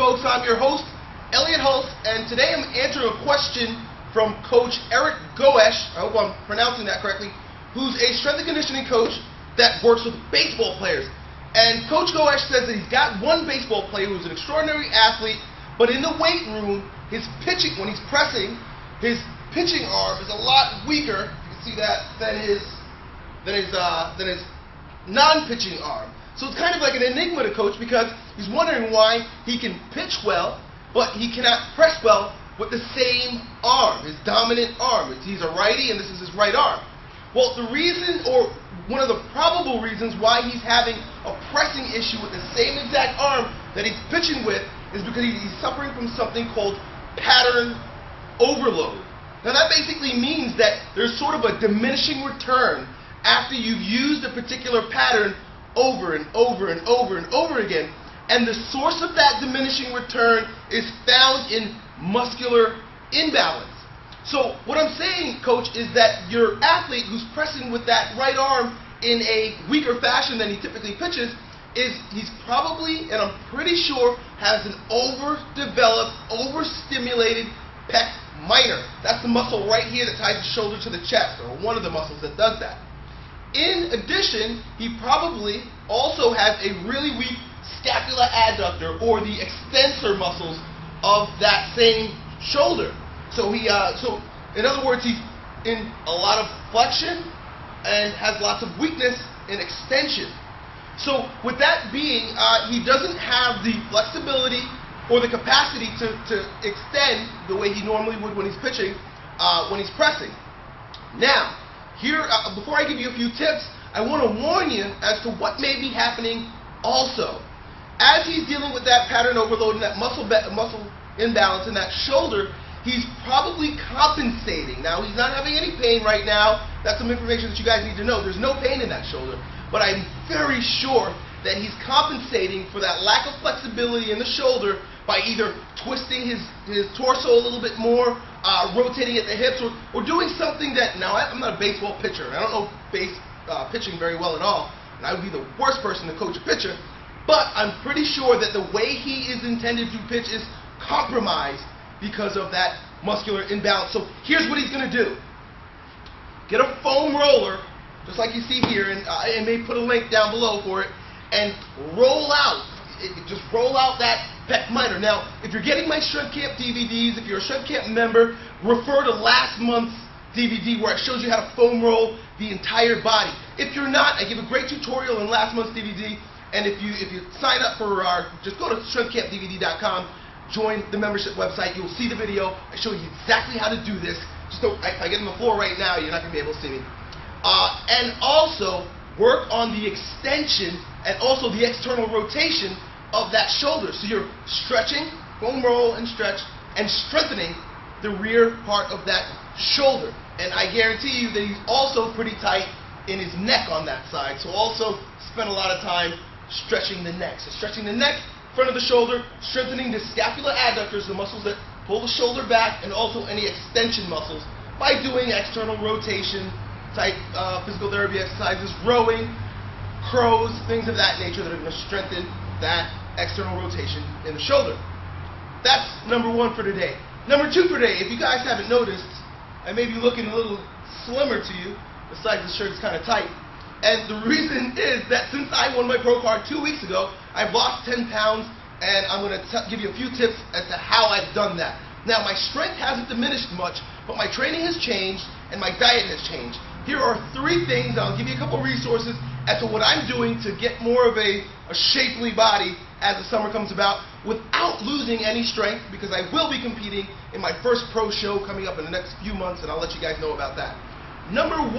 folks. I'm your host, Elliott Hulse, and today I'm answering a question from Coach Eric Goesch, I hope I'm pronouncing that correctly, who's a strength and conditioning coach that works with baseball players. And Coach Goesch says that he's got one baseball player who's an extraordinary athlete, but in the weight room, his pitching, when he's pressing, his pitching arm is a lot weaker, you can see that, than his non-pitching arm. So it's kind of like an enigma to coach because he's wondering why he can pitch well, but he cannot press well with the same arm, his dominant arm. He's a righty and this is his right arm. Well, the reason, or one of the probable reasons why he's having a pressing issue with the same exact arm that he's pitching with is because he's suffering from something called pattern overload. Now that basically means that there's sort of a diminishing return after you've used a particular pattern over and over and over and over again, and the source of that diminishing return is found in muscular imbalance. So what I'm saying, coach, is that your athlete who's pressing with that right arm in a weaker fashion than he typically pitches he's probably, and I'm pretty sure, has an overdeveloped, overstimulated pec minor. That's the muscle right here that ties the shoulder to the chest, or one of the muscles that does that. In addition, he probably also has a really weak scapular adductor, or the extensor muscles of that same shoulder. So so in other words, he's in a lot of flexion and has lots of weakness in extension. So with that being, he doesn't have the flexibility or the capacity to extend the way he normally would when he's pitching, when he's pressing. Now, here, before I give you a few tips, I want to warn you as to what may be happening also. As he's dealing with that pattern overload and that muscle imbalance in that shoulder, he's probably compensating. Now, he's not having any pain right now. That's some information that you guys need to know. There's no pain in that shoulder. But I'm very sure that he's compensating for that lack of flexibility in the shoulder by either twisting his torso a little bit more, rotating at the hips, or doing something that, now I'm not a baseball pitcher, I don't know pitching very well at all, and I would be the worst person to coach a pitcher, but I'm pretty sure that the way he is intended to pitch is compromised because of that muscular imbalance. So here's what he's going to do. Get a foam roller, just like you see here, and I may put a link down below for it, and roll out that pec minor. Now, if you're getting my Strength Camp DVDs, if you're a Strength Camp member, refer to last month's DVD where I showed you how to foam roll the entire body. If you're not, I give a great tutorial in last month's DVD, and if you sign up for just go to strengthcampdvd.com, join the membership website, you'll see the video. I show you exactly how to do this. Just don't, if I get on the floor right now, you're not going to be able to see me. And also, work on the extension and also the external rotation of that shoulder. So you're stretching, foam roll and stretch, and strengthening the rear part of that shoulder. And I guarantee you that he's also pretty tight in his neck on that side. So also spend a lot of time stretching the neck. So stretching the neck, front of the shoulder, strengthening the scapular adductors, the muscles that pull the shoulder back, and also any extension muscles by doing external rotation type physical therapy exercises, rowing, crows, things of that nature that are going to strengthen that external rotation in the shoulder. That's number one for today. Number two for today, if you guys haven't noticed, I may be looking a little slimmer to you, besides the shirt is kind of tight. And the reason is that since I won my pro card 2 weeks ago, I've lost 10 pounds, and I'm going to give you a few tips as to how I've done that. Now, my strength hasn't diminished much, but my training has changed, and my diet has changed. Here are 3 things, I'll give you a couple resources as to what I'm doing to get more of a shapely body as the summer comes about without losing any strength, because I will be competing in my first pro show coming up in the next few months, and I'll let you guys know about that. Number 1,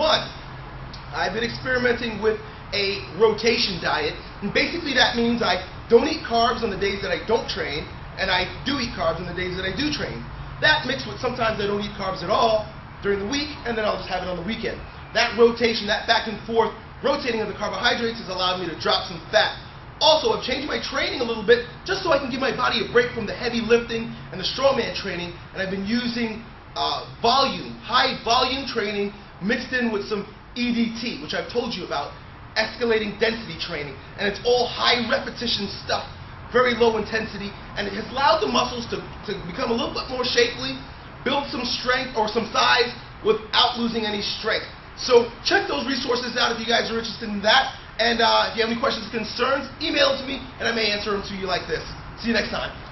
I've been experimenting with a rotation diet, and basically that means I don't eat carbs on the days that I don't train, and I do eat carbs on the days that I do train. That mixed with sometimes I don't eat carbs at all during the week, and then I'll just have it on the weekend. That rotation, that back and forth rotating of the carbohydrates has allowed me to drop some fat. Also, I've changed my training a little bit just so I can give my body a break from the heavy lifting and the strongman training, and I've been using high volume training mixed in with some EDT, which I've told you about, escalating density training, and it's all high repetition stuff very low intensity, and it has allowed the muscles to become a little bit more shapely, build some strength or some size without losing any strength. So check those resources out if you guys are interested in that. And if you have any questions or concerns, email it to me, and I may answer them to you like this. See you next time.